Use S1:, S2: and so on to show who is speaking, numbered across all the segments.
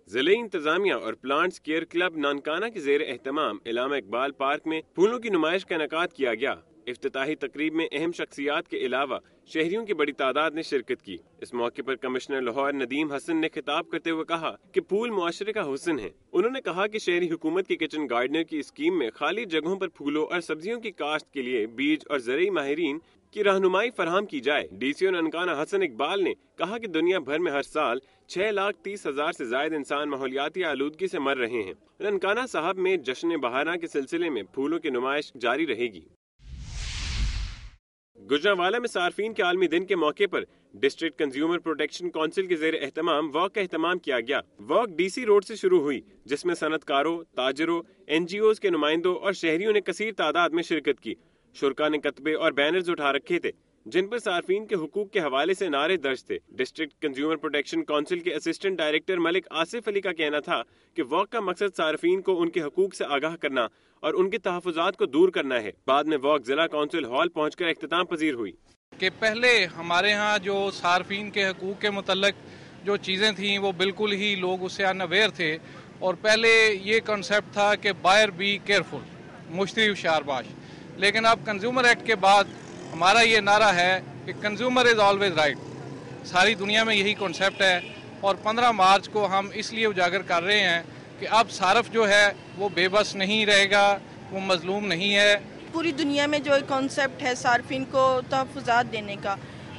S1: ضلعی انتظامیہ اور پلانٹس کیئر کلب نانکانہ کے زیر اہتمام علامہ اقبال پارک میں پھولوں کی نمائش کا انعقاد کیا گیا۔ افتتاحی تقریب میں اہم شخصیات کے علاوہ شہریوں کی بڑی تعداد نے شرکت کی۔ اس موقع پر کمشنر لاہور ندیم حسن نے خطاب کرتے ہوئے کہا کہ پھول معاشرے کا حسن ہے۔ انہوں نے کہا کہ شہری حکومت کی کچن گارڈنر کی اسکیم میں خالی جگہوں پر پھولوں اور سبزیوں کی کاشت کے لیے بیج اور زرعی ماہرین کی رہنمائی فراہم کی جائے۔ ڈی سی او ننکانہ حسن اقبال نے کہا کہ دنیا بھر میں ہر سال 6,30,000 سے زائد انسان ماحولیاتی آلودگی سے مر رہے ہیں۔ ننکانہ صاحب میں جشن بہاراں کے سلسلے میں پھولوں کی نمائش جاری رہے گی۔ گجرانوالہ میں صارفین کے عالمی دن کے موقع پر ڈسٹرکٹ کنزیومر پروٹیکشن کونسل کے زیر اہتمام واک کا اہتمام کیا گیا۔ واک ڈی سی روڈ سے شروع ہوئی، جس میں صنعت کاروں، تاجروں، این جی اوز کے نمائندوں اور شہریوں نے کثیر تعداد میں شرکت کی۔ شرکا نے کتبے اور بینرز اٹھا رکھے تھے جن پر صارفین کے حقوق کے حوالے سے نعرے درج تھے۔ ڈسٹرکٹ کنزیومر پروٹیکشن کونسل کے اسسٹنٹ ڈائریکٹر ملک آصف علی کا کہنا تھا کہ واک کا مقصد صارفین کو ان کے حقوق سے آگاہ کرنا اور ان کے تحفظات کو دور کرنا ہے۔ بعد میں واک ضلع کونسل ہال پہنچ کر اختتام پذیر ہوئی۔
S2: کہ پہلے ہمارے ہاں جو صارفین کے حقوق کے متعلق جو چیزیں تھیں وہ بالکل ہی لوگ اس سے انویئر تھے، اور پہلے یہ کنسیپٹ تھا کہ بائر بی کیئرفل، مشتری ہوشیار باش۔ لیکن اب کنزیومر ایکٹ کے بعد ہمارا یہ نعرہ ہے کہ کنزیومر از آلویز رائٹ۔ ساری دنیا میں یہی کنسیپٹ ہے، اور 15 مارچ کو ہم اس لیے اجاگر کر رہے ہیں کہ اب صارف جو ہے وہ بے بس نہیں رہے گا، وہ مظلوم نہیں ہے۔
S3: پوری دنیا میں جو کانسیپٹ ہے صارفین کو تحفظات دینے کا،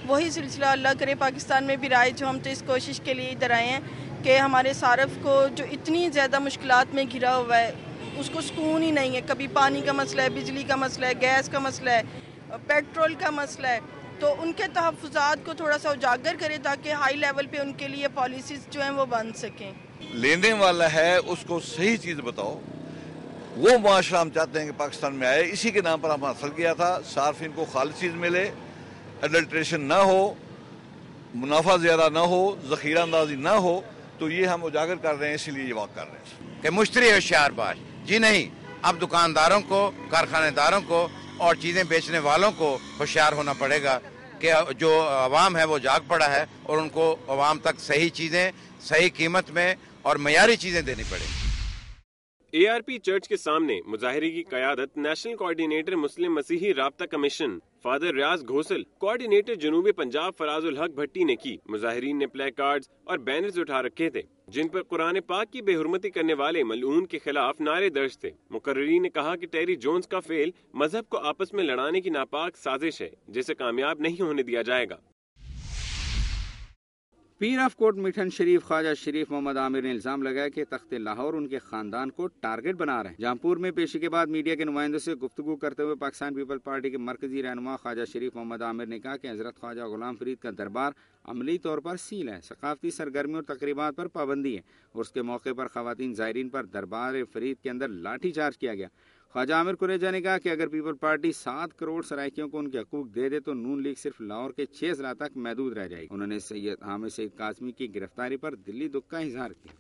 S3: وہی سلسلہ اللہ کرے پاکستان میں بھی رائج ہو۔ ہم تو اس کوشش کے لیے ادھر آئے ہیں کہ ہمارے صارف کو جو اتنی زیادہ مشکلات میں گھرا ہوا ہے، اس کو سکون ہی نہیں ہے۔ کبھی پانی کا مسئلہ ہے، بجلی کا مسئلہ ہے، گیس کا مسئلہ ہے، پیٹرول کا مسئلہ ہے، تو ان کے تحفظات کو تھوڑا سا اجاگر کرے تاکہ ہائی لیول پہ ان کے لیے پالیسیز جو ہیں وہ بن سکیں۔
S4: لینے والا ہے اس کو صحیح چیز بتاؤ۔ وہ معاشرہ ہم چاہتے ہیں کہ پاکستان میں آئے، اسی کے نام پر ہم حاصل کیا تھا۔ صارفین کو خالص چیز ملے، ایڈلٹریشن نہ ہو، منافع زیادہ نہ ہو، ذخیرہ اندازی نہ ہو، تو یہ ہم اجاگر کر رہے ہیں، اسی لیے یہ واک کر رہے ہیں
S5: کہ مشتری ہوشیار باش۔ جی نہیں، اب دکانداروں کو، کارخانے داروں کو اور چیزیں بیچنے والوں کو ہوشیار ہونا پڑے گا کہ جو عوام ہے وہ جاگ پڑا ہے، اور ان کو عوام تک صحیح چیزیں صحیح قیمت میں اور معیاری چیزیں دینی پڑیں گی۔
S1: اے آر پی چرچ کے سامنے مظاہرے کی قیادت نیشنل کوارڈینیٹر مسلم مسیحی رابطہ کمیشن فادر ریاض گھوسل، کوارڈینیٹر جنوبی پنجاب فراز الحق بھٹی نے کی۔ مظاہرین نے پلے کارڈز اور بینرز اٹھا رکھے تھے جن پر قرآن پاک کی بے حرمتی کرنے والے ملعون کے خلاف نعرے درج تھے۔ مقررین نے کہا کہ ٹیری جونز کا فعل مذہب کو آپس میں لڑانے کی ناپاک سازش ہے جسے کامیاب نہیں ہونے دیا جائے گا۔
S6: پیر آف کوٹ میٹھن شریف خواجہ شریف محمد عامر نے الزام لگایا کہ تخت لاہور ان کے خاندان کو ٹارگٹ بنا رہے ہیں۔ جامپور میں پیشی کے بعد میڈیا کے نمائندوں سے گفتگو کرتے ہوئے پاکستان پیپل پارٹی کے مرکزی رہنما خواجہ شریف محمد عامر نے کہا کہ حضرت خواجہ غلام فرید کا دربار عملی طور پر سیل ہے، ثقافتی سرگرمیوں اور تقریبات پر پابندی ہے، اور اس کے موقع پر خواتین زائرین پر دربار فرید کے اندر لاٹھی چارج کیا گیا۔ خواجہ عامر قریجہ نے کہا کہ اگر پیپل پارٹی 7 کروڑ سرائکیوں کو ان کے حقوق دے دے تو نون لیگ صرف لاہور کے 6 اضلاع تک محدود رہ جائے گی۔ انہوں نے سید حامد سعید قاسمی کی گرفتاری پر دلی دکھ کا اظہار کیا۔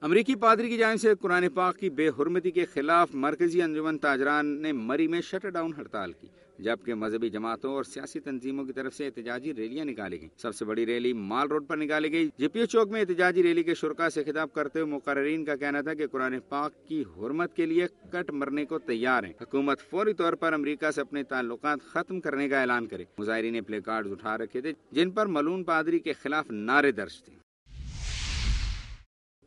S6: امریکی پادری کی جانب سے قرآن پاک کی بے حرمتی کے خلاف مرکزی انجمن تاجران نے مری میں شٹر ڈاؤن ہڑتال کی، جبکہ مذہبی جماعتوں اور سیاسی تنظیموں کی طرف سے احتجاجی ریلیاں نکالی گئیں۔ سب سے بڑی ریلی مال روڈ پر نکالی گئی۔ جی پی او چوک میں احتجاجی ریلی کے شرکاء سے خطاب کرتے ہوئے مقررین کا کہنا تھا کہ قرآن پاک کی حرمت کے لیے کٹ مرنے کو تیار ہیں۔ حکومت فوری طور پر امریکہ سے اپنے تعلقات ختم کرنے کا اعلان کرے۔ مظاہرین نے پلے کارڈز اٹھا رکھے تھے جن پر ملعون پادری کے خلاف نعرے درج تھے۔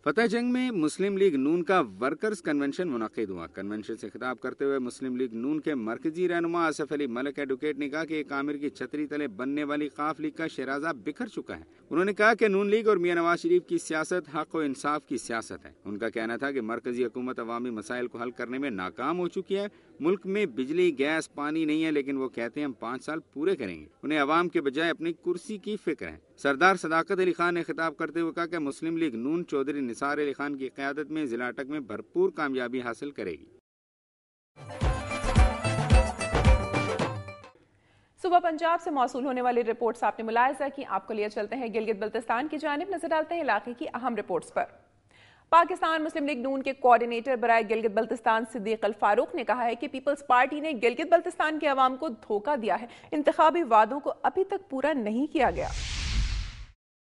S6: فتح جنگ میں مسلم لیگ نون کا ورکرز کنونشن منعقد ہوا۔ کنونشن سے خطاب کرتے ہوئے مسلم لیگ نون کے مرکزی رہنما آصف علی ملک ایڈوکیٹ نے کہا کہ ایک عامر کی چھتری تلے بننے والی قاف لیگ کا شیرازہ بکھر چکا ہے۔ انہوں نے کہا کہ نون لیگ اور میاں نواز شریف کی سیاست حق و انصاف کی سیاست ہے۔ ان کا کہنا تھا کہ مرکزی حکومت عوامی مسائل کو حل کرنے میں ناکام ہو چکی ہے۔ ملک میں بجلی، گیس، پانی نہیں ہے، لیکن وہ کہتے ہیں ہم 5 سال پورے کریں گے۔ انہیں عوام کے بجائے اپنی کرسی کی فکر ہے۔ سردار صداقت علی خان نے خطاب کرتے ہوئے کہا کہ مسلم لیگ نون چودھری نثار علی خان کی قیادت میں ضلع اٹک میں بھرپور کامیابی حاصل کرے گی۔
S7: صبح پنجاب سے موصول ہونے والی رپورٹس آپ نے ملاحظہ کی۔ آپ کو لیے چلتے ہیں گلگت بلتستان کی جانب، نظر ڈالتے ہیں علاقے کی اہم رپورٹس پر۔ پاکستان مسلم لیگ نون کے کوارڈینیٹر برائے گلگت بلتستان صدیق الفاروق نے کہا ہے کہ پیپلز پارٹی نے گلگت بلتستان کے عوام کو دھوکہ دیا ہے، انتخابی وعدوں کو ابھی تک پورا نہیں کیا گیا۔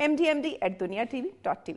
S7: mdmd@duniatv.tv।